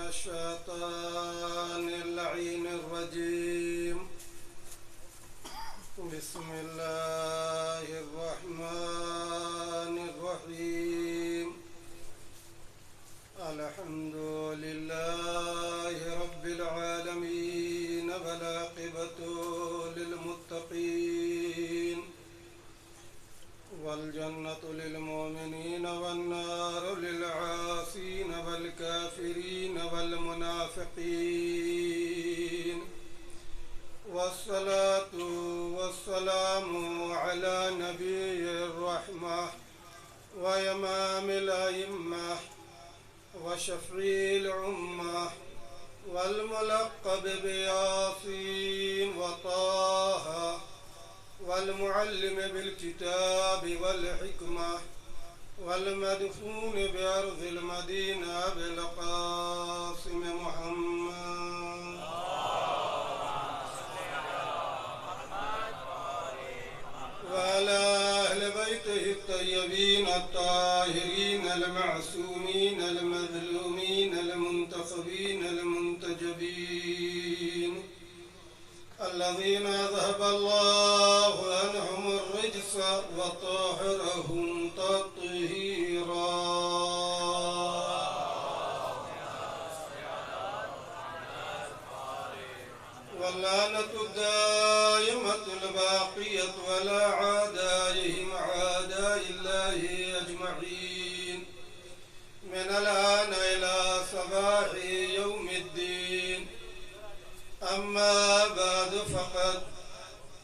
الشيطان اللعين الرجيم. بسم الله الرحمن الرحيم. الحمد لله رب العالمين والعاقبة للمتقين والجنة للمؤمنين والنار للعاصين والكافرين والمنافقين. والصلاة والسلام على نبي الرحمة وإمام الأئمة وشفيع الأمة والملقب بياسين وطه والمعلم بالكتاب والحكمة والمدفون بأرض المدينة بالقاسم محمد. وعلى أهل بيته الطيبين الطاهرين المعصومين المظلومين المنتخبين المنتجبين الذين أذهب الله عنهم الرجس وطهرهم تطهيرا. واللعنة الدائمة الباقية على أعدائهم أعداء الله أجمعين من الآن إلى صباح يوم الدين. أما بعد فقد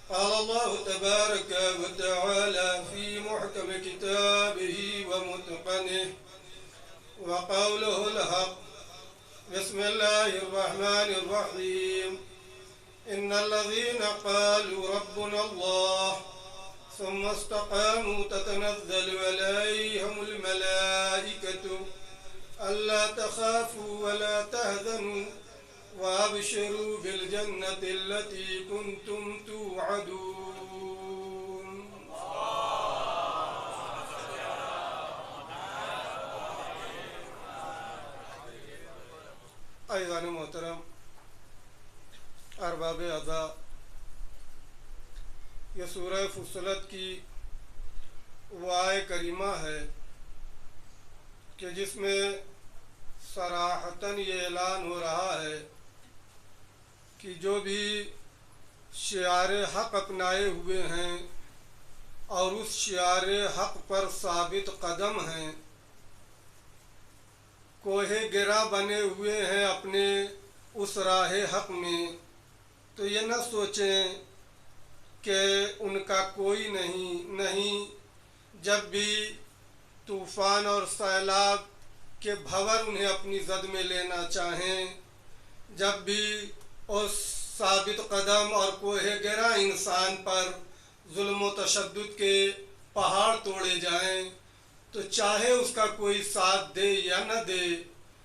قال الله تبارك وتعالى في محكم كتابه ومتقنه وقوله الحق. بسم الله الرحمن الرحيم. إن الذين قالوا ربنا الله ثم استقاموا تتنزل عليهم الملائكة ألا تخافوا ولا تهزنوا وابشروا بالجنة التي كنتم توعدون. ایوان محترم ارباب ادا، یہ سورہ فصلت کی وہ آیت کریمہ ہے کہ جس میں صراحتاً یہ اعلان ہو رہا ہے کہ جو بھی شعار حق اپنائے ہوئے ہیں اور اس شعار حق پر ثابت قدم ہیں، کوہ گرا بنے ہوئے ہیں اپنے اس راہ حق میں، تو یہ نہ سوچیں کہ ان کا کوئی نہیں. جب بھی طوفان اور سیلاب کے بھور انہیں اپنی زد میں لینا چاہیں، جب بھی اس ثابت قدم اور کوہ گرا انسان پر ظلم و تشدد کے پہاڑ توڑے جائیں، تو چاہے اس کا کوئی ساتھ دے یا نہ دے،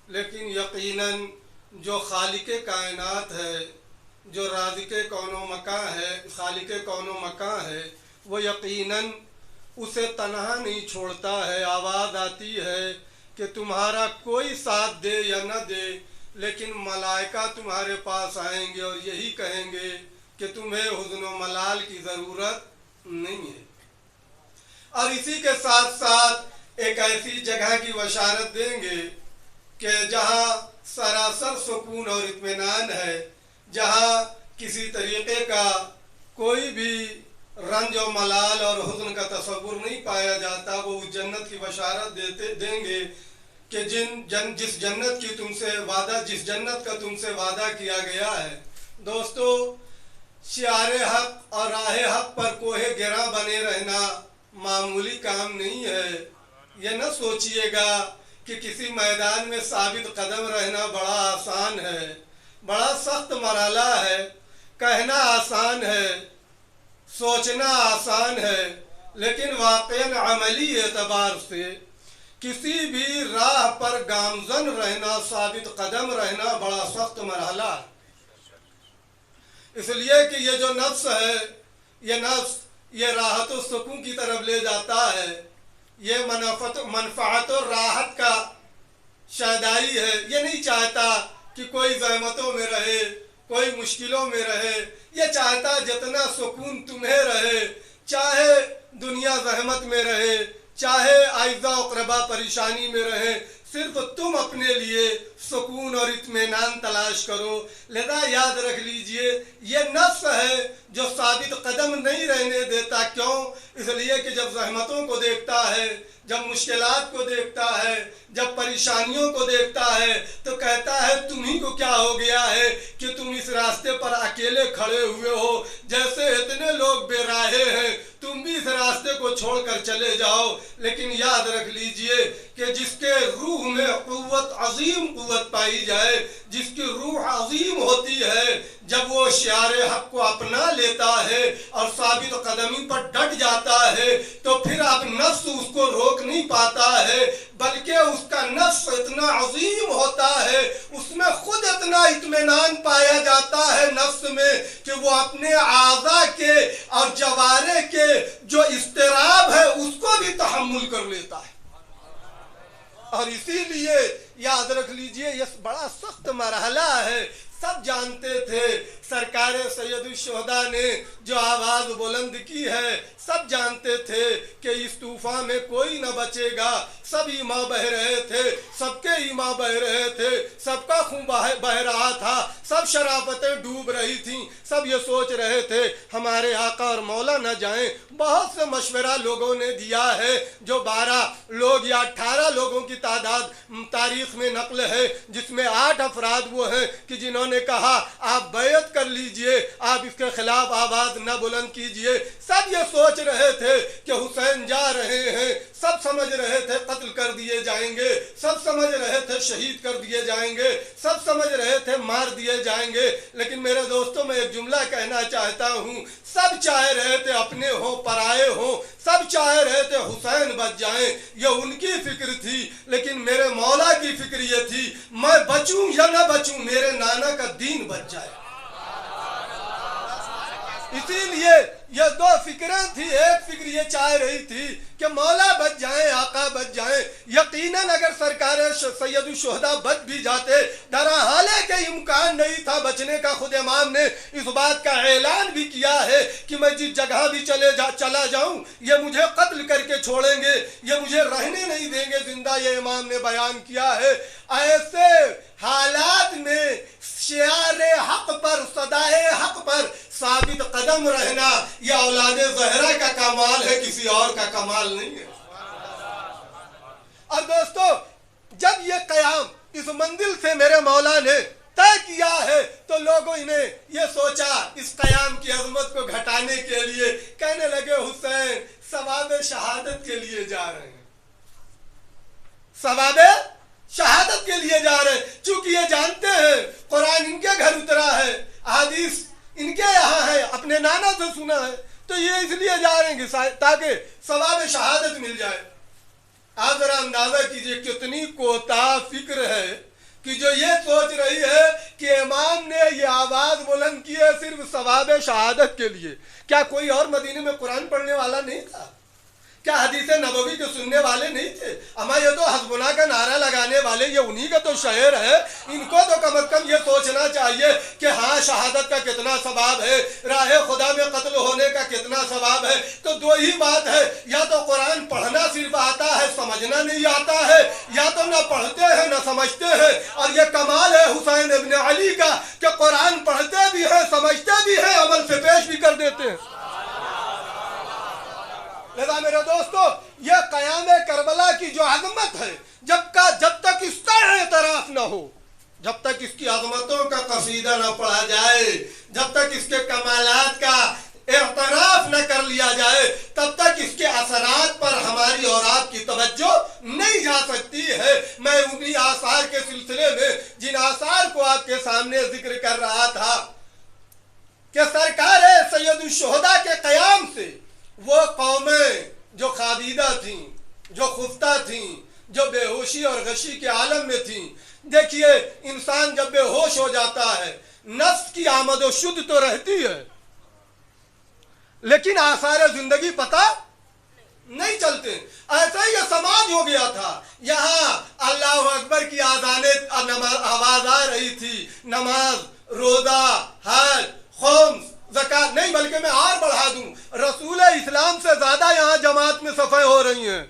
لیکن یقیناً جو خالق کائنات ہے، جو رازق کون و مکان ہے، خالق کون و مکان ہے، وہ یقیناً اسے تنہا نہیں چھوڑتا ہے. آواز آتی ہے کہ تمہارا کوئی ساتھ دے یا نہ دے، لیکن ملائکہ تمہارے پاس آئیں گے اور یہی کہیں گے کہ تمہیں حزن و ملال کی ضرورت نہیں ہے. اور اسی کے ساتھ ساتھ ایک ایسی جگہ کی بشارت دیں گے کہ جہاں سراسر سکون اور اطمینان ہے، جہاں کسی طریقے کا کوئی بھی رنج و ملال اور حزن کا تصور نہیں پایا جاتا. وہ اس جنت کی بشارت دیں گے کہ جس جنت کا تم سے وعدہ کیا گیا ہے. دوستو، شعار حق اور راہ حق پر کوہ گرا بنے رہنا معمولی کام نہیں ہے. یہ نہ سوچئے گا کہ کسی میدان میں ثابت قدم رہنا بڑا آسان ہے. بڑا سخت مرحلہ ہے. کہنا آسان ہے، سوچنا آسان ہے، لیکن واقعاً عملی اعتبار سے کسی بھی راہ پر گامزن رہنا، ثابت قدم رہنا بڑا سخت مرحلہ ہے. اس لیے کہ یہ جو نفس ہے، یہ نفس یہ راحت و سکون کی طرف لے جاتا ہے. یہ منفعت و راحت کا شادائی ہے، یہ نہیں چاہتا کہ کوئی زحمتوں میں رہے، کوئی مشکلوں میں رہے، یہ چاہتا جتنا سکون تمہیں رہے، چاہے دنیا زحمت میں رہے، چاہے اعزاء و اقربا پریشانی میں رہے، صرف تم اپنے لیے سکون اور اطمینان تلاش کرو۔ لذا یاد رکھ لیجئے یہ نفس ہے جو ثابت قدم نہیں رہنے دیتا۔ کیوں؟ اس لیے کہ جب زحمتوں کو دیکھتا ہے، جب مشکلات کو دیکھتا ہے، جب پریشانیوں کو دیکھتا ہے تو کہتا ہے تمہیں کو کیا ہو گیا ہے کہ تم اس راستے پر اکیلے کھڑے ہوئے ہو، جیسے اتنے لوگ بے راہے ہیں، تم بھی اس راستے کو چھوڑ کر چلے جاؤ۔ لیکن یاد رکھ لیجئے کہ جس کے روح میں قوت، عظیم قوت پائی جائے، جس کی روح عظیم ہوتی ہے، جب وہ شعار حق کو اپنا لیتا ہے اور ثابت قدمی پر ڈٹ جاتا ہے تو پھر اب نفس اس کو روک نہیں پاتا ہے، بلکہ اس کا نفس اتنا عظیم ہوتا ہے، اس میں خود اتنا اطمینان پایا جاتا ہے نفس میں کہ وہ اپنے اعضاء کے اور جوارح کے جو اضطراب ہے اس کو بھی تحمل کر لیتا ہے۔ اور اسی لیے یاد رکھ لیجئے یہ بڑا سخت مرحلہ ہے۔ سب جانتے تھے سرکار سید الشہداء نے جو آواز بلند کی ہے، سب جانتے تھے کہ اس طوفان میں کوئی نہ بچے گا، سب ایما بہ رہے تھے، سب کے ایما بہ رہے تھے، سب کا خون بہ رہا تھا، سب شرافتیں ڈوب رہی تھیں، سب یہ سوچ رہے تھے ہمارے آقا اور مولا نہ جائیں۔ بہت سے مشورہ لوگوں نے دیا ہے، جو 12 لوگ یا 18 لوگوں کی تعداد تاریخ میں نقل ہے، جس میں 8 افراد وہ ہیں کہ جنہوں نے کہا آپ بیعت کر لیجئے، آپ اس کے خلاف آواز نہ بلند کیجئے۔ سب یہ سوچ رہے تھے کہ حسین جا رہے ہیں، سب سمجھ رہے تھے قتل کر دیے جائیں گے، سب سمجھ رہے تھے شہید کر دیے جائیں گے، سب سمجھ رہے تھے مار دیے جائیں گے۔ لیکن میرے دوستوں میں ایک جملہ کہنا چاہتا ہوں، سب چاہ رہے تھے اپنے ہوں پرائے ہوں، سب چاہ رہے تھے حسین بچ جائیں، یہ ان کی فکر تھی، لیکن میرے مولا کی فکر یہ تھی میں بچوں یا نہ بچوں، میرے نانا کا دین بچ جائے۔ اسی لیے یہ دو فکریں تھی، ایک فکر یہ چاہ رہی تھی کہ مولا بچ جائیں، آقا بچ جائیں۔ یقیناً اگر سرکار سید الشہداء بچ بھی جاتے، درحال ہے کہ امکان نہیں تھا بچنے کا، خود امام نے اس بات کا اعلان بھی کیا ہے کہ میں جس جگہ بھی چلا جاؤں یہ مجھے قتل کر کے چھوڑیں گے، یہ مجھے رہنے نہیں دیں گے زندہ، یہ امام نے بیان کیا ہے۔ ایسے حالات میں شعار حق پر، صدائے حق پر ثابت قدم رہنا یہ اولاد زہرا کا کمال ہے، کسی اور کا کمال نہیں ہے۔ اور دوستو جب یہ قیام اس منزل سے میرے مولا نے طے کیا ہے تو لوگوں نے یہ سوچا اس قیام کی عظمت کو گھٹانے کے لیے کہنے لگے حسین ثواب شہادت کے لیے جا رہے ہیں، ثواب شہادت کے لیے جا رہے ہیں، چونکہ یہ جانتے ہیں قرآن ان کے گھر اترا ہے، احادیث ان کے یہاں ہے، اپنے نانا سے سنا ہے، تو یہ اس لیے جا رہے ہیں تاکہ ثواب شہادت مل جائے۔ آپ ذرا اندازہ کیجئے کتنی کوتاہ فکر ہے کہ جو یہ سوچ رہی ہے کہ امام نے یہ آواز بلند کی ہے صرف ثواب شہادت کے لیے۔ کیا کوئی اور مدینے میں قرآن پڑھنے والا نہیں تھا؟ کیا حدیث نبوی کے سننے والے نہیں تھے؟ اما یہ تو حسبنا کا نعرہ لگانے والے یہ انہی کا تو شعر ہے، ان کو تو کم از کم یہ سوچنا چاہیے کہ ہاں شہادت کا کتنا ثواب ہے، راہ خدا میں قتل ہونے کا کتنا ثواب ہے۔ تو دو ہی بات ہے، یا تو قرآن پڑھنا صرف آتا ہے سمجھنا نہیں آتا ہے، یا تو نہ پڑھتے ہیں نہ سمجھتے ہیں۔ اور یہ کمال ہے حسین ابن علی کا کہ قرآن پڑھتے بھی ہیں، سمجھتے بھی ہیں، عمل سے پیش بھی کر دیتے ہیں۔ لذا میرے دوستو یہ قیام کربلا کی جو عظمت ہے جب تک اس کا اعتراف نہ ہو، جب تک اس کی عظمتوں کا قصیدہ نہ پڑھا جائے، جب تک اس کے کمالات کا اعتراف نہ کر لیا جائے، تب تک اس کے اثرات پر ہماری اور آپ کی توجہ نہیں جا سکتی ہے۔ میں انہی آثار کے سلسلے میں جن آثار کو آپ کے سامنے ذکر کر رہا تھا کہ سرکار سید الشہداء کے قیام سے وہ قومیں جو خوابیدہ تھیں، جو خفتہ تھیں، جو بے ہوشی اور غشی کے عالم میں تھیں، دیکھیے انسان جب بے ہوش ہو جاتا ہے نفس کی آمد و شد تو رہتی ہے لیکن آثار زندگی پتہ نہیں چلتے. ایسا ہی یہ سماج ہو گیا تھا. یہاں اللہ اکبر کی آواز آ رہی تھی. نماز، روزہ، حج، خمس، زکات نہیں، بلکہ میں اور بڑھا دوں، رسول اسلام سے زیادہ یہاں جماعت میں صفیں ہو رہی ہیں.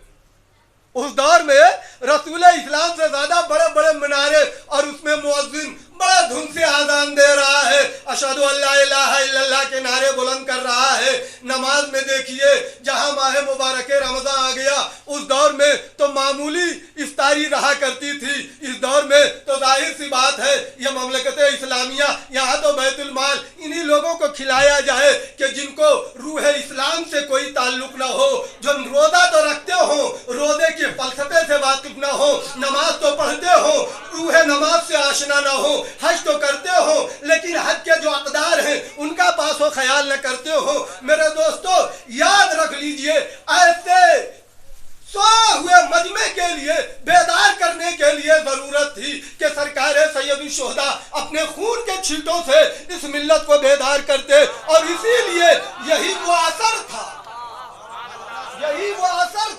اس دور میں رسول اسلام سے زیادہ بڑے بڑے منارے، اور اس میں مؤذن بڑا دھن سے آذان دے رہا ہے، اشہد ان لا الہ الا اللہ کے نعرے بلند کر رہا ہے. نماز میں دیکھیے، جہاں ماہ مبارک رمضان آ گیا، اس دور میں تو معمولی افطاری رہا کرتی تھی. اس دور میں تو ظاہر سی بات ہے، یہ مملکت اسلامیہ، یہاں تو بیت المال انہی لوگوں کو کھلایا جائے کہ جن کو روح اسلام سے کوئی تعلق نہ ہو، جو روزہ تو رکھتے ہوں، روزے کے فلسفے سے واقف نہ ہو، نماز تو پڑھتے ہو، روح نماز سے آشنا نہ ہو، حج تو کرتے ہو لیکن حج کے جو اقدار ہیں ان کا پاس و خیال نہ کرتے ہو. میرے دوستو یاد رکھ لیجئے، ایسے سوئے ہوئے مجمع کے لیے بیدار کرنے کے لیے ضرورت تھی کہ سرکار سید الشہداء اپنے خون کے چھینٹوں سے اس ملت کو بیدار کرتے. اور اسی لیے یہی وہ اثر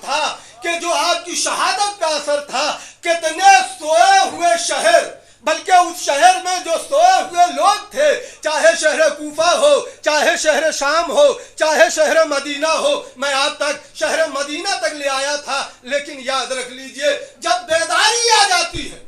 تھا کہ جو آپ کی شہادت کا اثر تھا. کتنے سوئے ہوئے شہر، بلکہ اس شہر میں جو سوئے ہوئے لوگ تھے، چاہے شہر کوفہ ہو، چاہے شہر شام ہو، چاہے شہر مدینہ ہو. میں آپ تک شہر مدینہ تک لے آیا تھا. لیکن یاد رکھ لیجئے، جب بیداری آ جاتی ہے،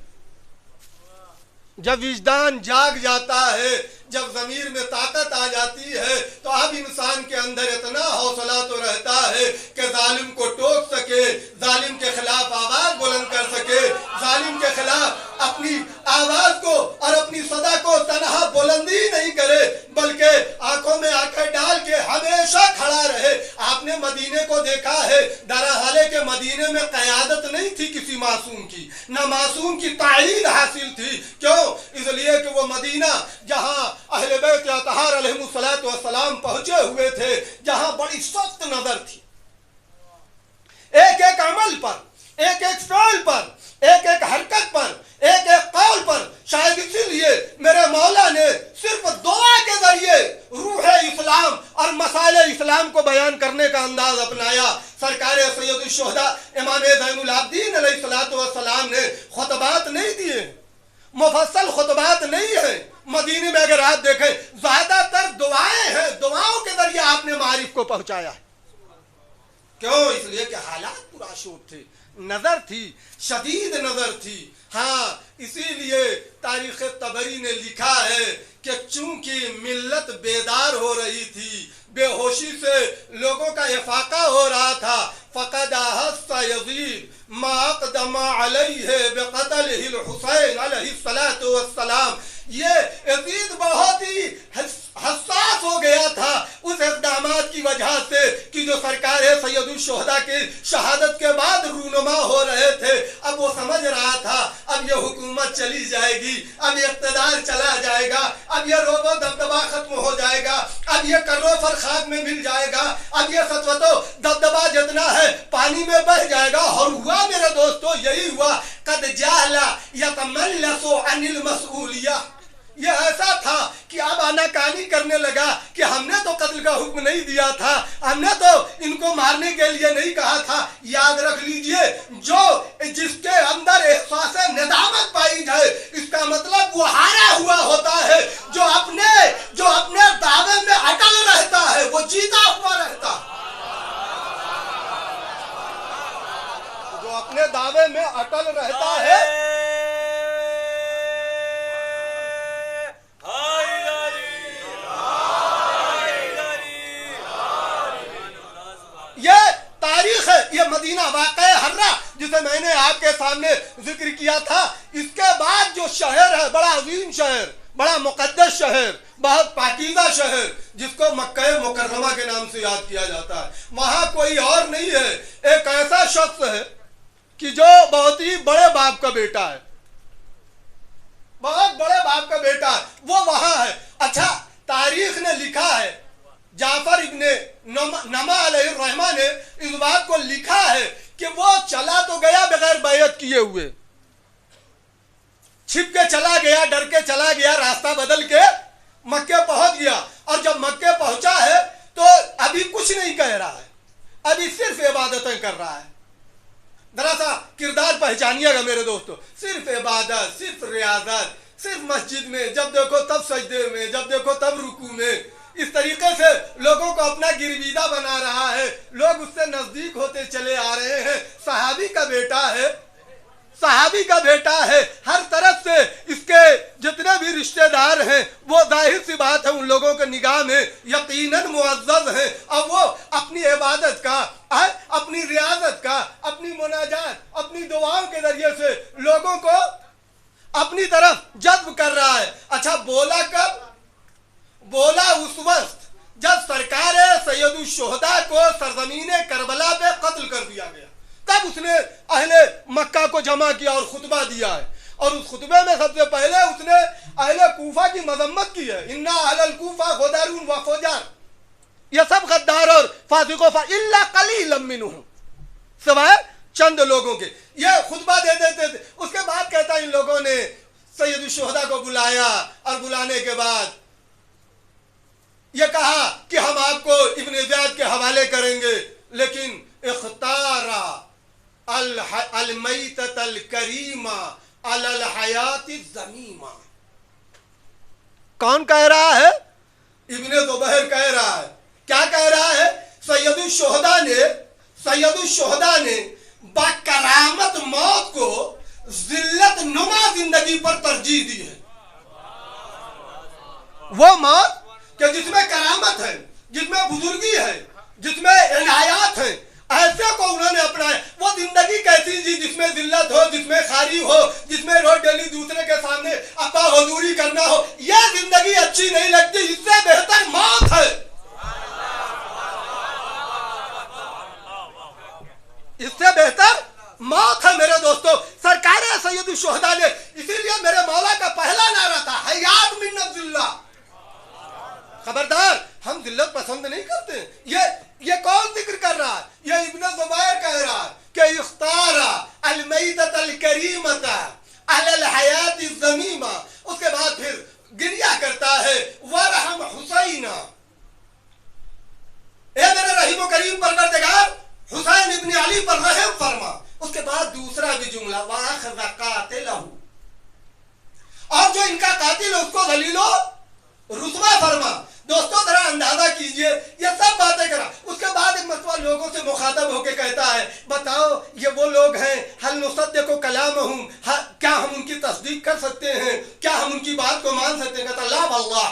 جب وجدان جاگ جاتا ہے، جب ضمیر میں طاقت آ جاتی ہے، تو اب انسان کے اندر اتنا حوصلہ تو رہتا ہے کہ ظالم کو ٹوک سکے، ظالم کے خلاف آواز بلند کر سکے، ظالم کے خلاف اپنی آواز کو اور اپنی صدا کو تنہا بلندی نہیں کرے، بلکہ آنکھوں میں آنکھیں ڈال کے ہمیشہ کھڑا رہے. آپ نے مدینے کو دیکھا ہے، درحال کہ مدینے میں قیادت نہیں تھی کسی معصوم کی، نہ معصوم کی تعین حاصل تھی. کیوں؟ اس لیے کہ وہ مدینہ جہاں اہل بیت اطہار علیہم السلام پہنچے ہوئے تھے، جہاں بڑی سخت نظر تھی، ایک ایک عمل پر، ایک ایک فعل پر، ایک ایک حرکت پر، ایک ایک قول پر. شاید اسی لیے میرے مولا نے صرف دعا کے ذریعے روح اسلام اور مسائل اسلام کو بیان کرنے کا انداز اپنایا. سرکار سید الشہداء امام زین العابدین علیہ السلام نے خطبات نہیں دیے، مفصل خطبات نہیں ہیں. مدینے میں اگر آپ دیکھیں زیادہ تر دعائیں ہیں، دعاؤں کے ذریعے آپ نے معارف کو پہنچایا ہے. کیوں؟ اس لیے کہ حالات پرآشوب تھے، نظر تھی، شدید نظر تھی. ہاں، اسی لیے تاریخ طبری نے لکھا ہے کہ چونکہ ملت بیدار ہو رہی تھی، بے ہوشی سے لوگوں کا افاقہ ہو رہا تھا، فقد احس یزید ما اقدم علیہ بقتلہ الحسین علیہ السلام. یہ یزید بہت ہی حساس ہو گیا تھا اس اقدامات کی وجہ سے کہ جو سرکار سید الشہداء کی شہادت کے بعد رونما ہو رہے تھے. اب وہ سمجھ رہا تھا اب یہ حکومت چلی جائے گی، اب یہ اقتدار چلا جائے گا، اب یہ روب و دبدبہ ختم ہو جائے گا، اب یہ کرو فرخاک میں مل جائے گا، اب یہ سطوت و دبدبہ جتنا ہے پانی میں بہ جائے گا. اور ہوا میرے دوستو، یہی ہوا. قد جہل یتملص عن المسئولیہ. یہ ایسا تھا کہ اب آناکانی کرنے لگا کہ ہم نے تو قتل کا حکم نہیں دیا تھا، ہم نے تو ان کو مارنے کے لیے نہیں کہا تھا. یاد رکھ لیجئے، جس کے اندر احساس ندامت پائی جائے، اس کا مطلب وہ ہارا ہوا ہوتا ہے. جو اپنے دعوے میں اٹل رہتا ہے وہ جیتا ہوا رہتا ہے. جو اپنے دعوے میں اٹل رہتا ہے تاریخ ہے. یہ مدینہ واقعہ ہررا جسے میں نے آپ کے سامنے ذکر کیا تھا، اس کے بعد جو شہر ہے، بڑا عظیم شہر، بڑا مقدس شہر، بہت پاکیزہ شہر، جس کو مکہ مکرمہ کے نام سے یاد کیا جاتا ہے، وہاں کوئی اور نہیں ہے. ایک ایسا شخص ہے کہ جو بہت ہی بڑے باپ کا بیٹا ہے، بہت بڑے باپ کا بیٹا ہے، وہ وہاں ہے. اچھا، تاریخ نے لکھا ہے، جعفر ابن نما علیہ الرحمہ نے اس بات کو لکھا ہے کہ وہ چلا تو گیا بغیر بیعت کیے ہوئے، چھپ کے چلا گیا، ڈر کے چلا گیا، راستہ بدل کے مکے پہنچ گیا. اور جب مکے پہنچا ہے تو ابھی کچھ نہیں کہہ رہا ہے، ابھی صرف عبادتیں کر رہا ہے. ذرا سا کردار پہچانیے گا میرے دوستو. صرف عبادت، صرف ریاضت، صرف مسجد میں جب دیکھو تب سجدے میں، جب دیکھو تب رکوع میں. اس طریقے سے لوگوں کو اپنا گرویدہ بنا رہا ہے. لوگ اس سے نزدیک ہوتے چلے آ رہے ہیں. صحابی کا بیٹا ہے، صحابی کا بیٹا ہے. ہر طرف سے اس کے جتنے بھی رشتہ دار ہیں وہ ظاہر سی بات ہے ان لوگوں کے نگاہ میں یقیناً معزز ہیں. اب وہ اپنی عبادت کا، اپنی ریاضت کا، اپنی مناجات، اپنی دعاؤں کے ذریعے سے لوگوں کو اپنی طرف جذب کر رہا ہے. اچھا بولا کب؟ بولا اس وقت جب سرکار سید الشہداء کو سرزمین کربلا پہ قتل کر دیا گیا. تب اس نے اہل مکہ کو جمع کیا اور خطبہ دیا ہے. اور اس خطبے میں سب سے پہلے اس نے اہل کوفہ کی مذمت کی ہے. انا اہل الکوفہ غدرون و فجار، یہ سب غدار اور فاسق و الا قلیلا منهم، سوائے چند لوگوں کے. یہ خطبہ دے دیتے تھے. اس کے بعد کہتا ہے ان لوگوں نے سید الشہداء کو بلایا اور بلانے کے بعد یہ کہا کہ ہم آپ کو ابن زیاد کے حوالے کریں گے، لیکن اختارا المیتۃ الکریمہ علی الحیات الذمیمہ. کون کہہ رہا ہے؟ ابن زبیر کہہ رہا ہے. کیا کہہ رہا ہے؟ سید الشہداء نے با کرامت موت کو ذلت نما زندگی پر ترجیح دی ہے. وہ موت کہ جس میں کرامت ہے، جس میں بزرگی ہے، جس میں عنایات ہیں، ایسے کو انہوں نے اپنایا. وہ زندگی کیسی جی جس میں ذلت ہو، جس میں خاری ہو، جس میں روز ڈیلی دوسرے کے سامنے ابا حضوری کرنا ہو. یہ زندگی اچھی نہیں لگتی. اس سے بہتر موت ہے. اس سے بہتر موت ہے میرے دوستو. سرکار سید الشہداء نے، اسی لیے میرے مولا کا پہلا نعرہ تھا حیات من الذلہ. خبردار، ہم ذلت پسند نہیں کرتے. یہ کون ذکر کر رہا ہے؟ یہ ابن زبیر کہہ رہا ہے کہ اختارا المیتۃ الکریمۃ علی الحیات الذمیمہ. اس کے بعد پھر گریا کرتا ہے ورحم حسینا، اے میرے رحیم و کریم پروردگار حسین ابن علی پر رحم فرما. اس کے بعد دوسرا بھی جملہ واخذ قاتلہ، اور جو ان کا قاتل ہے اس کو ذلیل و رسوا فرما. دوستو ذرا اندازہ کیجئے یہ سب باتیں کرا. اس کے بعد ایک مرتبہ لوگوں سے مخاطب ہو کے کہتا ہے بتاؤ یہ وہ لوگ ہیں حل نصدق کلامہم، کیا ہم ان کی تصدیق کر سکتے ہیں؟ کیا ہم ان کی بات کو مان سکتے ہیں؟ کہتا لا واللہ،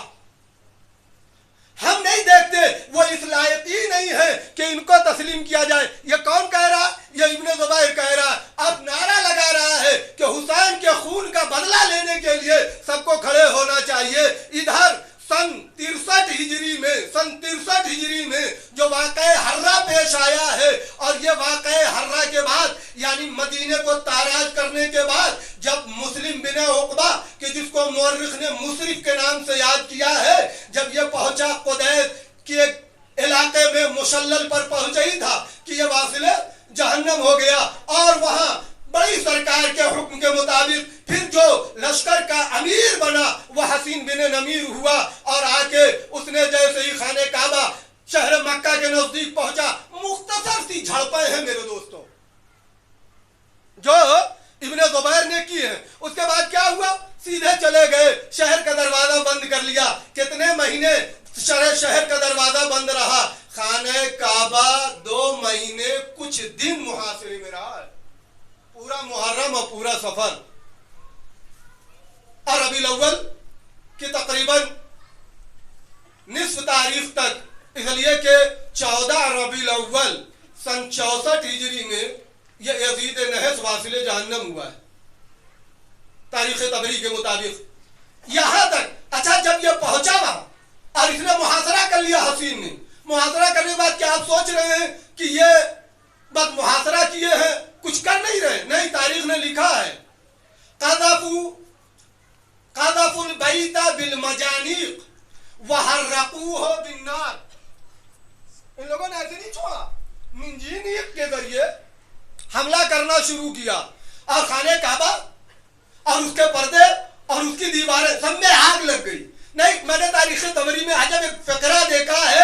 ہم نہیں دیکھتے، وہ اس لائق ہی نہیں ہے کہ ان کو تسلیم کیا جائے. یہ کون کہہ رہا؟ یہ ابن زبیر کہہ رہا. اب نعرہ لگا رہا ہے کہ حسین کے خون کا بدلہ لینے کے لیے سب کو کھڑے ہونا چاہیے. ادھر سن 63 ہجری میں جو واقعہ حرہ پیش آیا ہے، اور یہ واقعہ حرہ کے بعد یعنی مدینے کو تاراج کرنے کے بعد جب مسلم بن عقبہ کہ جس کو مورخ نے مصرف کے نام سے یاد کیا ہے، جب یہ پہنچا قدیس کے علاقے میں مشلل پر پہنچا ہی تھا کہ یہ واصل جہنم ہو گیا. اور وہاں بڑی سرکار کے حکم کے مطابق پھر جو لشکر کا امیر بنا وہ حسین بن نمیر ہوا، اور آ کے اس نے جیسے ہی خانہ کعبہ شہر مکہ کے نزدیک پہنچا، مختصر سی جھڑپیں ہیں میرے دوستوں جو ابن زبیر نے کی ہیں. اس کے بعد کیا ہوا؟ سیدھے چلے گئے، شہر کا دروازہ بند کر لیا. کتنے مہینے شہر کا دروازہ بند رہا؟ خانہ کعبہ 2 مہینے کچھ دن محاصرے میں رہا ہے. پورا محرم اور پورا سفر اور ربیع الاول کی تقریباً نصف تاریخ تک، اس لیے کہ 14 ربیع الاول سن 64 ہجری میں یہ یزید نحس واصل جہنم ہوا ہے تاریخ طبری کے مطابق. یہاں تک اچھا جب یہ پہنچا وہاں اور اس نے محاصرہ کر لیا، حسین نے محاصرہ کرنے کے بعد کیا آپ سوچ رہے ہیں کہ یہ بس محاصرہ کیے ہیں کچھ کر نہیں رہے؟ نہیں، تاریخ نے لکھا ہے قذفوا البیت بالمجانیق وحرقوہ بالنار. ان لوگوں نے ایسے نہیں چھوڑا، منجینیق کے ذریعے حملہ کرنا شروع کیا اور خانہ کعبہ اور اس کے پردے اور اس کی دیواریں سب میں آگ لگ گئی. نہیں، میں نے تاریخ طبری میں عجب ایک فقرہ دیکھا ہے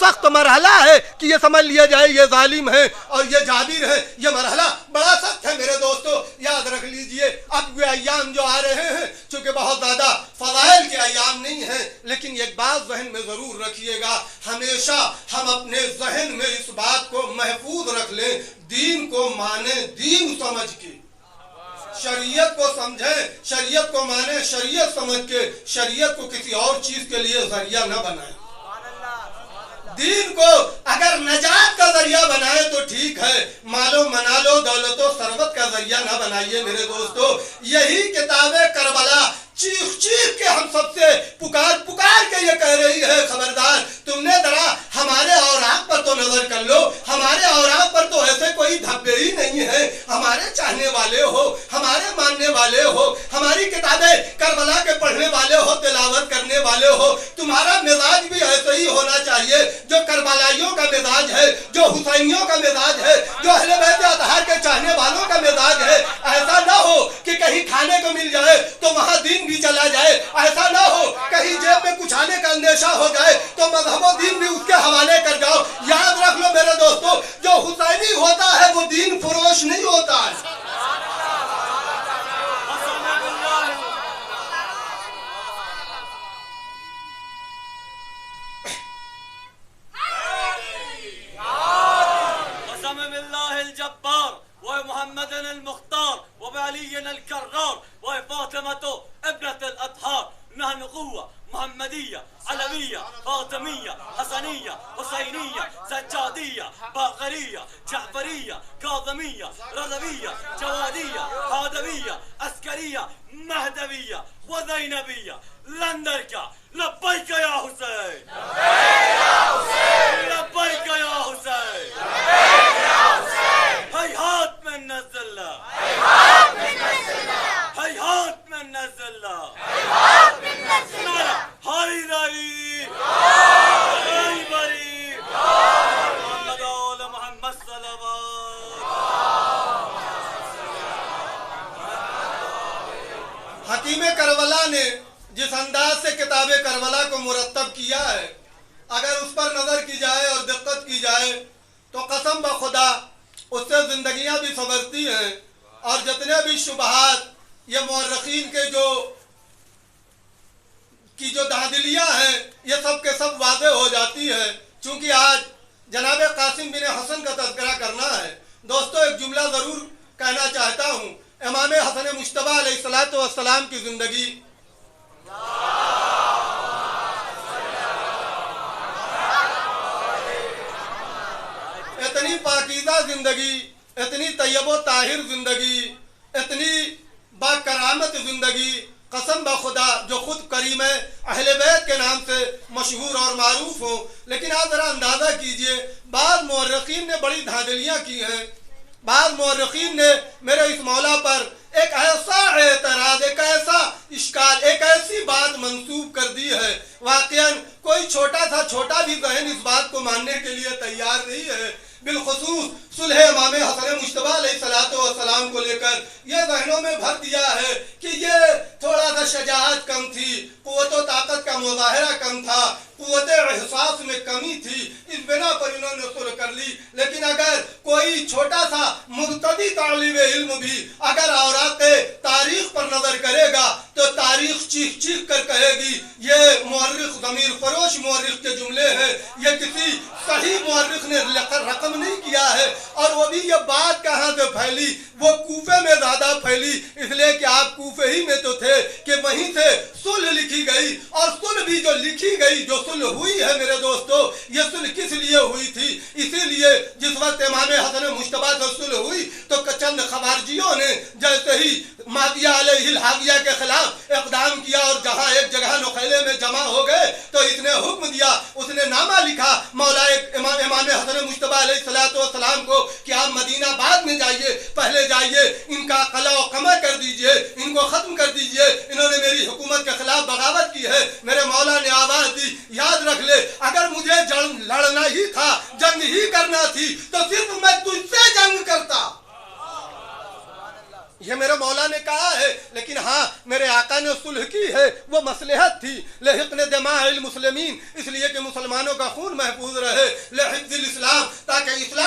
سخت مرحلہ ہے کہ یہ سمجھ لیا جائے یہ ظالم ہے اور یہ جابر ہے. یہ مرحلہ بڑا سخت ہے میرے دوستو, یاد رکھ لیجئے. اب یہ ایام جو آ رہے ہیں چونکہ بہت زیادہ فضائل کے ایام نہیں ہیں, لیکن ایک بات ذہن میں ضرور رکھیے گا, ہمیشہ ہم اپنے ذہن میں اس بات کو محفوظ رکھ لیں, دین کو مانیں دین سمجھ کے, شریعت کو سمجھیں, شریعت کو مانیں شریعت سمجھ کے, شریعت کو کسی اور چیز کے لیے ذریعہ نہ بنائیں. دین کو اگر نجات کا ذریعہ بنائے تو ٹھیک ہے, مالو منالو دولت و ثروت کا ذریعہ نہ بنائیے میرے دوستو. یہی کتاب کربلا چیخ چیخ کے ہم سب سے پکار پکار کے یہ کہہ رہی ہے, خبردار تم نے ذرا ہمارے اوراق پر تو نظر کر لو, ہمارے اوراق پر تو ایسے کوئی دھبے ہی نہیں ہے, ہمارے چاہنے والے ہو, ہمارے ماننے والے ہو, ہماری کتابیں کربلا کے پڑھنے والے ہو, تلاوت کرنے والے ہو, تمہارا مزاج بھی ایسے ہی ہونا چاہیے جو کربلائیوں کا مزاج ہے, جو حسینیوں کا مزاج ہے, جو اہل بیت اطہار کے چاہنے والوں کا مزاج ہے. ایسا نہ ہو کہ کہیں کھانے کو مل جائے تو وہاں دین بھی چلا جائے, ایسا نہ ہو کہیں جیب میں کچھ آنے کا اندیشہ ہو جائے تو مذہب و دین بھی اس کے حوالے کر جاؤ. یاد رکھ لو میرے دوستو, جو حسینی ہوتا ہے وہ دین فروش نہیں ہوتا ہے. محمد المختار وبعلي الكرار وفاطمة ابنة الأطهار. نحن قوة محمدية علوية فاطمية حسنية حسينية سجادية باقرية جعفرية كاظمية رضوية جوادية خادمية عسكرية مهدوية وزينبية. لن نركع. لبيك يا حسين, لبيك يا حسين, هيهات من الذلة, هيهات من الذلة, حيدري حيدري محمد آل محمد صلوات. حکیم کربلا نے جس انداز سے کتاب کربلا کو مرتب کیا ہے, اگر اس پر نظر کی جائے اور دقت کی جائے تو قسم بخدا اس سے زندگیاں بھی سنورتی ہیں, اور جتنے بھی شبہات یہ مورخین کے جو دھاندلیاں ہیں یہ سب کے سب واضح ہو جاتی ہے. چونکہ آج جناب قاسم بن حسن کا تذکرہ کرنا ہے دوستو, ایک جملہ ضرور کہنا چاہتا ہوں. امام حسن مجتبیٰ علیہ السلام کی زندگی اتنی پاکیزہ زندگی, اتنی طیب و طاہر زندگی, اتنی با کرامت زندگی, قسم بخدا جو خود کریم اہل بیت کے نام سے مشہور اور معروف ہوں. لیکن آپ ذرا اندازہ کیجئے, بعض مورخین نے بڑی دھاندلیاں کی ہیں, بعض مورخین نے میرے اس مولا پر ایک ایسا اعتراض, ایک ایسا اشکال, ایک ایسی بات منسوب کر دی ہے, واقعاً کوئی چھوٹا بھی ذہن اس بات کو ماننے کے لیے تیار نہیں ہے. بالخصوص صلح امام حسن مجتبیٰ علیہ السلام کو لے کر یہ ذہنوں میں بھر دیا ہے کہ یہ تھوڑا سا شجاعت کم تھی, قوت و طاقت کا مظاہرہ کم تھا, قوت احساس میں کمی تھی, اس بنا پر انہوں نے صلح کر لی. لیکن اگر کوئی چھوٹا سا مبتدی طالب علم بھی اگر اوراق تاریخ پر نظر کرے گا تو تاریخ چیخ چیخ کر کہے گی یہ مورخ ضمیر فروش مورخ کے جملے ہیں, یہ کسی صحیح مورخ نے رقم نہیں کیا ہے. اور وہ بھی یہ بات کہاں سے پھیلی, وہ کوفے میں زیادہ پھیلی, اس لیے کہ آپ کوفے ہی میں تو تھے کہ وہیں سے صلح لکھی گئی. اور صلح بھی جو لکھی گئی, جو صلح ہوئی ہے میرے دوستو, یہ صلح کس لیے ہوئی تھی؟ اسی لیے جس وقت امام حسن مجتبیٰ سے صلح ہوئی تو چند خوارجیوں نے جیسے ہی مادیہ علیہ الحاویہ کے خلاف اقدام کیا اور جہاں ایک جگہ نخیلے میں جمع ہو گئے تو اس نے حکم دیا, اس نے نامہ لکھا مولا امام حسن مجتبیٰ علیہ السلام کو کہ آپ مدینہ بعد میں جائیے, پہلے جائیے, ان کا قلع و قمع کر دیجئے, ان کو ختم کر دیجئے, انہوں نے میری حکومت کے خلاف بغاوت کی ہے. میرے مولا نے آواز دی, یاد رکھ لے اگر مجھے لڑنا ہی تھا, جنگ ہی کرنا تھی تو صرف میں تجھ سے جنگ کرتا. یہ میرے مولا نے کہا ہے. لیکن ہاں میرے آقا نے صلح کی ہے, وہ مصلحت تھی. لحقن دماء المسلمین, اس لیے کہ مسلمانوں کا خون محفوظ رہے.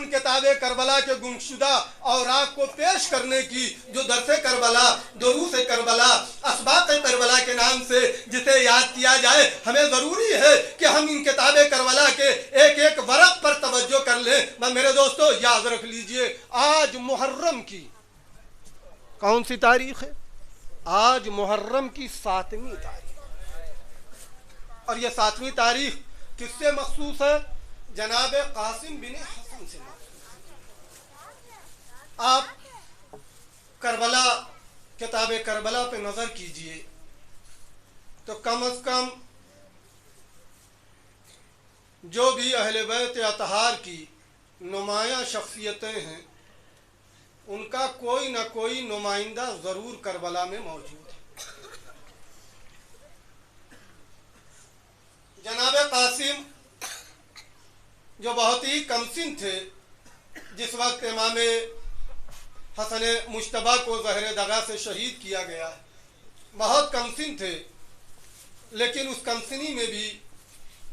ان کتاب کربلا کے گمشدہ اوراق کو پیش کرنے کی، جو درس کربلا، دروس کربلا، اسباق کربلا کے نام سے جسے یاد کیا جائے، ہمیں ضروری ہے کہ ہم ان کتاب کربلا کے ایک ایک ورق پر توجہ کر لیں۔ میرے دوستو یاد رکھ لیجئے، آج محرم کی کون سی تاریخ ہے؟ آج محرم کی 7ویں تاریخ، اور یہ 7ویں تاریخ کس سے مخصوص ہے؟ جناب قاسم بن حسن سے مخصوص۔ آپ کربلا، کتاب کربلا پہ نظر کیجئے تو کم از کم جو بھی اہل بیت اطہار کی نمایاں شخصیتیں ہیں، ان کا کوئی نہ کوئی نمائندہ ضرور کربلا میں موجود ہے۔ جناب قاسم جو بہت ہی کم سن تھے، جس وقت امام حسن مجتبیٰ کو زہر دغا سے شہید کیا گیا، بہت کم سن تھے، لیکن اس کم سنی میں بھی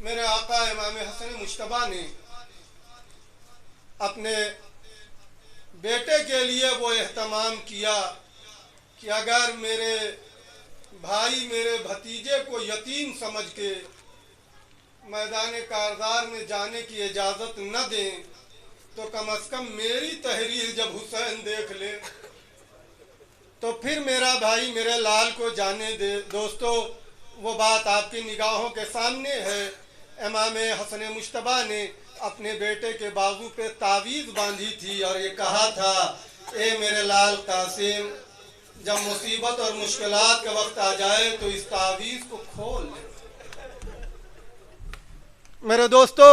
میرے آقا امام حسن مجتبیٰ نے اپنے بیٹے کے لیے وہ اہتمام کیا کہ اگر میرے بھائی میرے بھتیجے کو یتیم سمجھ کے میدان کارزار میں جانے کی اجازت نہ دیں تو کم از کم میری تحریر جب حسین دیکھ لے تو پھر میرا بھائی میرے لال کو جانے دے۔ دوستو وہ بات آپ کی نگاہوں کے سامنے ہے، امام حسن مجتبیٰ نے اپنے بیٹے کے بازو پہ تعویذ باندھی تھی اور یہ کہا تھا، اے میرے لال قاسم، جب مصیبت اور مشکلات کا وقت آ جائے تو اس تعویذ کو کھول لے۔ میرے دوستو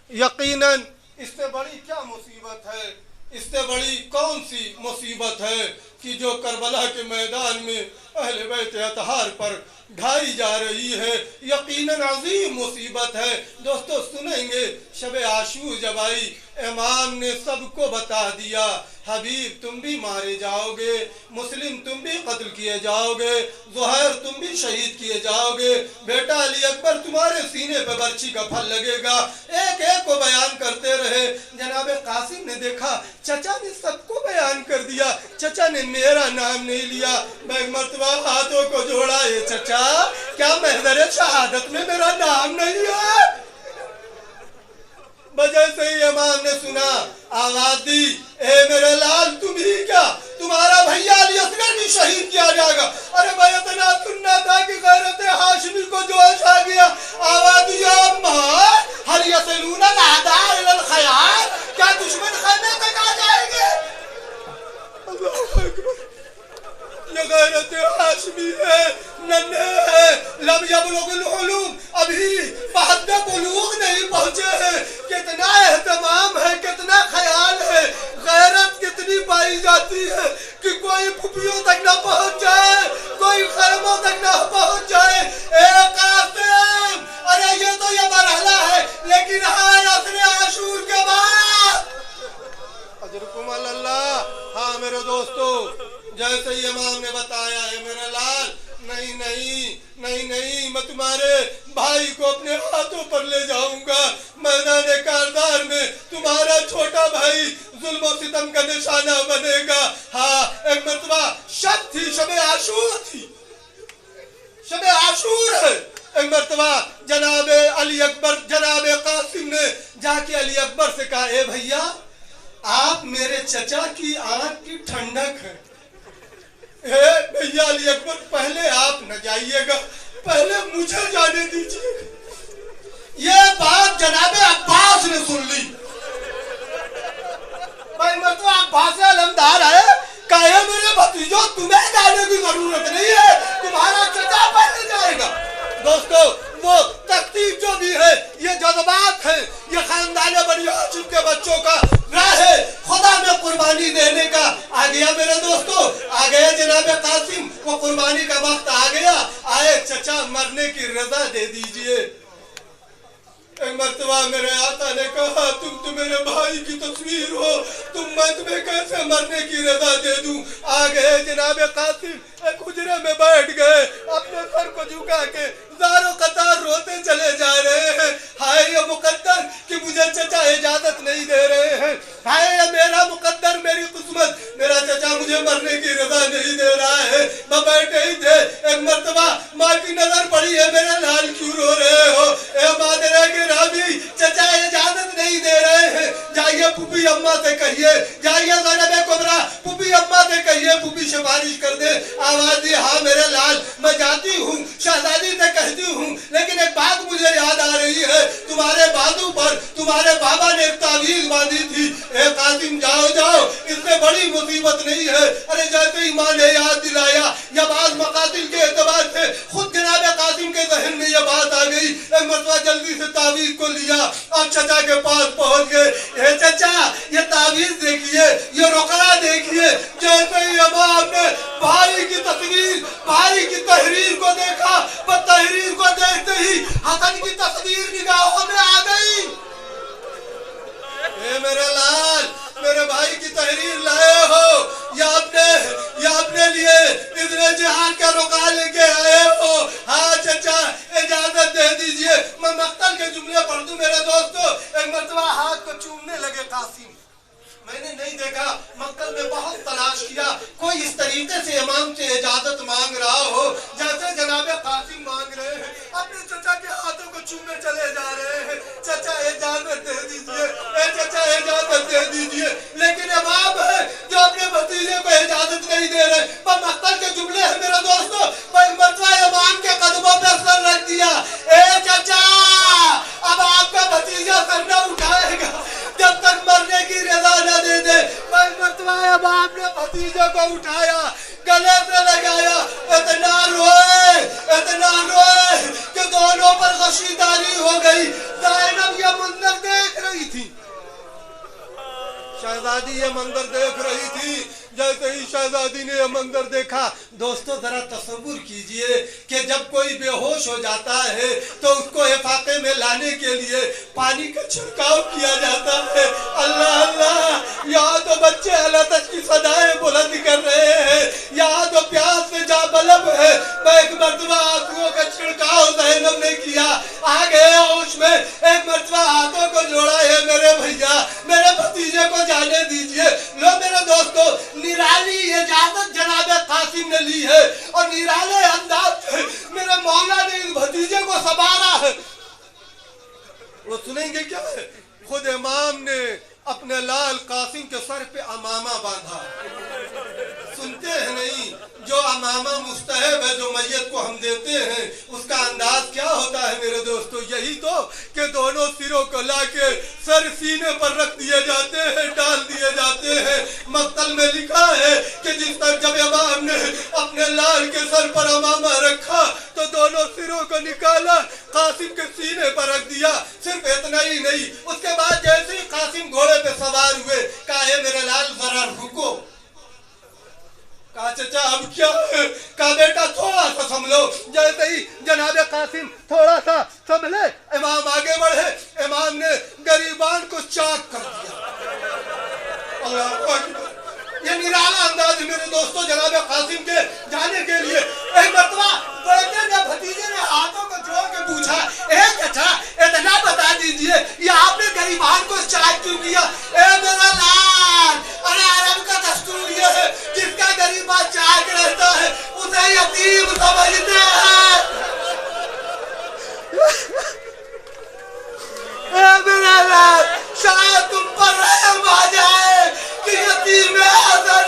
یقیناً اس سے بڑی کیا مصیبت ہے، اس سے بڑی کون سی مصیبت ہے کہ جو کربلا کے میدان میں اہل بیت اطہار پر ڈھائی جا رہی ہے، یقیناً عظیم مصیبت ہے۔ دوستو سنیں گے، شب عاشور جب آئی، امام نے سب کو بتا دیا، حبیب تم بھی مارے جاؤ گے، مسلم تم بھی قتل کیے جاؤ گے، زہیر تم بھی شہید کیے جاؤ گے، بیٹا علی اکبر تمہارے سینے پہ برچھی کا پھل لگے گا۔ ایک ایک کو بیان کرتے رہے۔ جناب قاسم نے دیکھا چچا نے سب کو بیان کر دیا، چچا نے میرا نام نہیں لیا۔ میں ایک مرتبہ ہاتھوں کو جوڑا، اے چچا کیا محضر شہادت میں میرا نام نہیں ہے؟ وجہ سے ہی امام نے سنا، آواز دی، اے میرے لال تم ہی کیا، تمہارا بھیا علی اصغر بھی شہید کیا جائے گا۔ ارے بھائی اتنا سننا تھا کہ غیرت ہاشمی کو جوش آ گیا، آواز دی، یا اماں ہل یصلون الاعداء الی الخیال، کیا دشمن خیمے تک آ جائیں گے؟ اللہ اکبر، یہ غیرت ہاشمی ہے، ننھے ہے، لم یبلغ العلوم، ابھی بحد بلوغ نہیں پہنچے ہیں۔ کتنا اہتمام ہے، کتنا خیال ہے، غیرت کتنی پائی جاتی ہے کہ کوئی پھپھیوں تک نہ پہنچ جائے، کوئی خیموں تک نہ پہنچ جائے۔ اے قاسم، ارے یہ تو یہ مرحلہ ہے، لیکن ہاں عصر عاشور کے بعد اجرکم اللہ۔ ہاں میرے دوستو، جیسے ہی امام نے بتایا، ہے میرے لال نہیں نہیں نہیں نہیں، میں تمہارے بھائی کو اپنے ہاتھوں پر لے جاؤں گا، میدان کارزار میں تمہارا چھوٹا بھائی ظلم و ستم کا نشانہ بنے گا۔ ہاں ایک مرتبہ شب تھی، شب عاشور تھی، شب عاشور ہے۔ ایک مرتبہ جناب علی اکبر، جناب قاسم نے جا کے علی اکبر سے کہا، اے بھیا آپ میرے چچا کی آنکھ کی ٹھنڈک ہے۔ اے بھیا علی اکبر پہلے آپ نہ جائیے گا، پہلے مجھے جانے دیجیے گا۔ یہ بات جناب عباس نے سن لی۔ بھائی مرتبہ عباس علمدار ہے، کہا میرے بھتیجو تمہیں جانے کی ضرورت نہیں ہے، تمہارا چچا پہلے جائے گا۔ دوستو وہ ترتیب جو بھی ہے، یہ جذبات ہیں، یہ خاندان بنی ہاشم کے بچوں کا راہ خدا میں قربانی دینے کا آ گیا۔ میرے دوستو آ گیا جناب قاسم، وہ قربانی کا وقت آ گیا، آئے چچا مرنے کی رضا دے دیجئے۔ ایک مرتبہ میرے آقا نے کہا، تم تو میرے بھائی کی تصویر ہو، میں تمہیں کیسے مرنے کی رضا دے دوں؟ آ گئے جناب قاسم، ایک حجرے میں بیٹھ گئے، اپنے سر کو جھکا کے زار و قطار روتے چلے جا رہے ہیں۔ ہائے یہ مقدر کہ مجھے چچا اجازت نہیں دے رہے ہیں. ہائے میرا مقدر، میری قسمت، میرا چچا مجھے مرنے کی رضا نہیں دے رہا ہے. میں بیٹھے ہی تھے، ایک مرتبہ ماں کی نظر پڑی ہے، میرے لال کیوں رو رہے ہو؟ اے مادر گرامی، چچا اجازت نہیں دے رہے ہیں. جائیے پھوپھی اماں سے کہیے، جائیے زینب کبریٰ پھوپھی اماں سے کہیے پھوپھی سفارش کر دے. آواز دی، ہاں میرے لال میں جاتی ہوں، شہزادی سے کہتی ہوں، لیکن ایک بات مجھے یاد آ رہی ہے، تمہارے بازو پر تمہارے بابا نے ایک تعویذ باندھی تھی. اے قاسم جاؤ جاؤ، اس سے بڑی مصیبت نہیں ہے. ارے جیسے ہی ماں نے یاد دلایا، یا بعض مقاتل کے اعتبار سے خود جناب قاسم کے ذہن میں یہ بات آ گئی. ایک مرتبہ جلدی سے تعویذ کو لیا، اب چچا کے پاس پہنچ گئے. اے چچا یہ تعویذ دیکھیے، یہ رقعہ دیکھیے. جیسے ہی امام نے بھائی کی تصویر، بھائی کی تحریر کو دیکھا، وہ تحریر کو دیکھتے ہی حسن کی تصویر نگاہوں میں آ گئی. اے میرے لال، میرے بھائی کی تحریر لائے ہو یا اپنے لیے ابن جہاد کا رقعہ لے کے آئے ہو؟ ہاں چچا اجازت دے دیجئے میں مقتل کے جملے پڑھ دوں. میرے دوستو، ایک مرتبہ ہاتھ کو چومنے لگے قاسم. میں نے نہیں دیکھا، مقتل میں بہت تلاش کیا، کوئی اس طریقے سے امام سے اجازت مانگ رہا ہو جیسے جناب قاسم مانگ رہے ہیں. اپنے چچا کے ہاتھوں کو چومنے چلے جا رہے ہیں. چچا اجازت دے دیجئے، اے چچا اجازت دے دیجئے. لیکن امام ہے جو اپنے بھتیجے کو اجازت نہیں دے رہے. وہ مقتل کے جملے ہیں میرے دوستو. میں ایک مرتبہ امام کے قدموں پہ سر رکھ دیا. اے چچا اب آپ کا بھتیجا سر نہ اٹھائے گا جب تک مرنے کی رضا نہ دے دے. میں ایک مرتبہ امام نے بھتیجے کو اٹھایا، گلے سے لگایا. اتنا روئے کہ دونوں پر غشیداری ہو گئی. زینب یہ منظر دیکھ رہی تھی، شہزادی یہ منظر دیکھ رہی تھی. جیسے ہی شہزادی نے یہ منظر دیکھا، دوستو ذرا تصور کیجئے کہ جب کوئی بے ہوش ہو جاتا ہے تو اس کو افاقے میں لانے کے لیے پانی کا چھڑکاؤ کیا جاتا ہے. اللہ اللہ، یہاں تو بچے اللہ تک کی صدائیں بلند کر رہے ہیں، یہاں تو پیاس سے جا بلب ہے. میں ایک مرتبہ آنسوؤں کا چھڑکاؤ زینب نے کیا، آ گئے ہوش میں. ایک مرتبہ ہاتھوں کو جوڑا ہے، میرے بھیا میرے بھتیجے کو جانے دیجئے. لو میرے دوستو، نرالی اجازت جناب قاسم نے لی ہے اور نرالے انداز سے میرے مولا نے اس بھتیجے کو سنبھالا ہے. وہ سنیں گے کیا ہے؟ خود امام نے اپنے لال قاسم کے سر پہ امامہ باندھا. سنتے ہیں نہیں، جو امامہ مستحب ہے جو میت کو ہم دیتے ہیں اس کا انداز کیا ہوتا ہے میرے دوستو؟ یہی تو کہ دونوں سروں کو لا کے سر سینے پر رکھ دیے جاتے ہیں، ڈال دیے جاتے ہیں. مقتل میں لکھا ہے کہ جس طرح جب امام نے اپنے لال کے سر پر امامہ رکھا تو دونوں سروں کو نکالا، قاسم کے سینے پر رکھ دیا. صرف اتنا ہی نہیں، اس کے بعد جیسے ہی قاسم گھوڑے پہ سوار ہوئے، کہا ہے میرے لال ذرا رکو. کہا چچا اب کیا ہے؟ کہا بیٹا تھوڑا سا سنبھلو. جیسے ہی جناب قاسم تھوڑا سا سنبھلے، امام آگے بڑھے. امام نے گریبان کو چاک کر دیا. اللہ اکبر، یہ نرالا انداز ہے میرے دوستو جناب قاسم کے جانے کے لیے. ایک مرتبہ بیٹے نے بھتیجے نے ہاتھوں کو جوڑ کے پوچھا، اے چچا اتنا بتا دیجئے یہ آپ نے گریبان کو چاک کیوں کیا؟ اے میرا لال، ارے عرب کا دستور یہ ہے جس کا گریبان چاک رہتا ہے اسے یتیم سمجھتے ہیں. اے میرا لال، شاید تم پر رحم آ جائے کہ یتیم حسن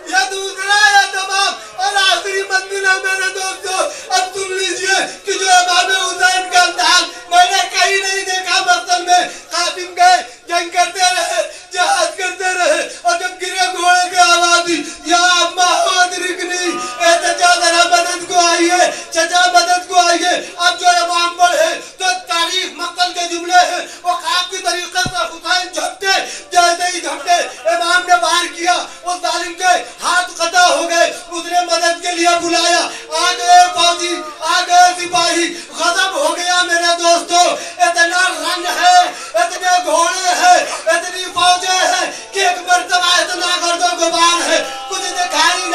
یہ دوسرا یا تمام اور آخری منزل ہے میرے دوستو. اب سن لیجئے کہ جو امام حسین کا انداز میں نے کہیں نہیں دیکھا. مقتل میں قاسم گئے، جنگ کرتے رہے، جہاد کرتے رہے، اور جب گرے گھوڑے کی آواز دی، یا اما ادرکنی، اے چچا ذرا مدد کو آئیے، چچا مدد کو آئیے. اب جو امام پڑھے تو تاریخ مقتل کے جملے ہیں، وہ خواب کی طریقے سے حسین جھپٹے. جیسے ہی جھپٹے امام نے وار کیا، اس ظالم کے ہاتھ قطع ہو گئے. اس نے مدد کے لیے بلایا، آ گئے فوجی، آ گئے سپاہی. غضب ہو گیا میرے دوستو. اتنا رنگ ہے، اتنے گھوڑے ہیں، اتنی فوجیں ہیں کہ ایک مرتبہ اتنا گرد و غبار ہے کچھ دکھائی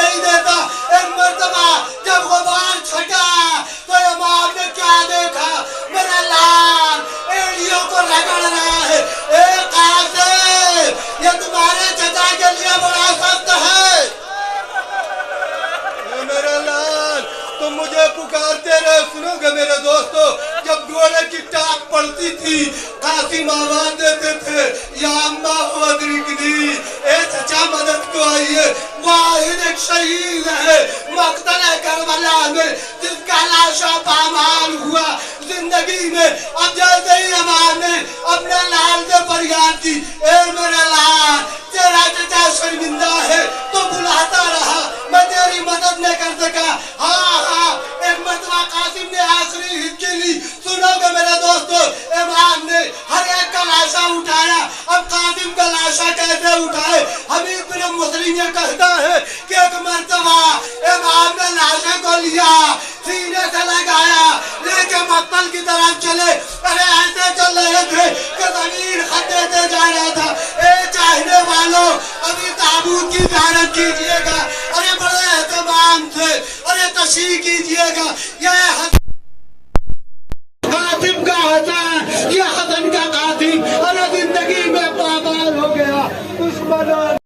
گے میرے دوستو، جب گھوڑے کی ٹانگ پڑتی تھی قاسم آواز دیتے تھے یا اماں ادرکنی، اے چچا مدد کو آئیے، واحد ایک شہید ہے مقتل کربلا میں جس کا لاشا پامال ہوا زندگی میں۔ اب جیسے ہی امام نے اپنے لال سے فریاد کی، اے میرے لال تیرا چچا شرمندہ ہے تو بلاتا رہا، میں تیری مدد نہیں کر سکا۔ ہاں ایک مرتبہ قاسم نے آخری ہچکی لی۔ سنو گے میرے دوستو، امام نے ہر ایک کا لاشا اٹھایا۔ اب قاسم کا لاشا کیسے اٹھائے؟ حبیب بن مسلم یہ کہتا ہے کہ ایک مرتبہ امام نے لاشے کو لیا، سینے سے لگایا، لے کے مقتل کی طرف چلے۔ ارے ایسے چل رہے تھے کہ زمین خط دیتے جا رہا تھا۔ اے چاہنے والوں، ابھی تابوت کی زیارت کیجئے گا، ارے بڑے اہتمام سے، ارے تشریح کیجئے گا۔ یہ قاسم کا حسن، یہ حسن کا قاسم، ارے زندگی میں پامال ہو گیا۔ دشمنوں